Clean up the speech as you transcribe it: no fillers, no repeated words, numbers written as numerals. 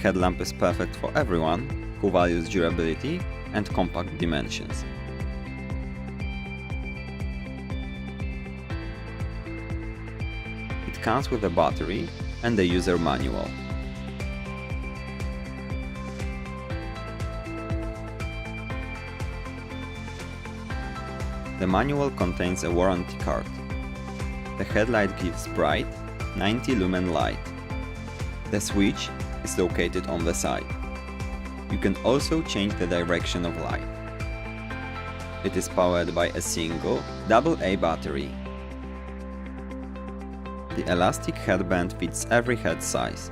headlamp is perfect for everyone who values durability and compact dimensions. It comes with a battery and a user manual. The manual contains a warranty card. The headlight gives bright, 90 lumen light. The switch is located on the side. You can also change the direction of light. It is powered by a single AA battery. The elastic headband fits every head size.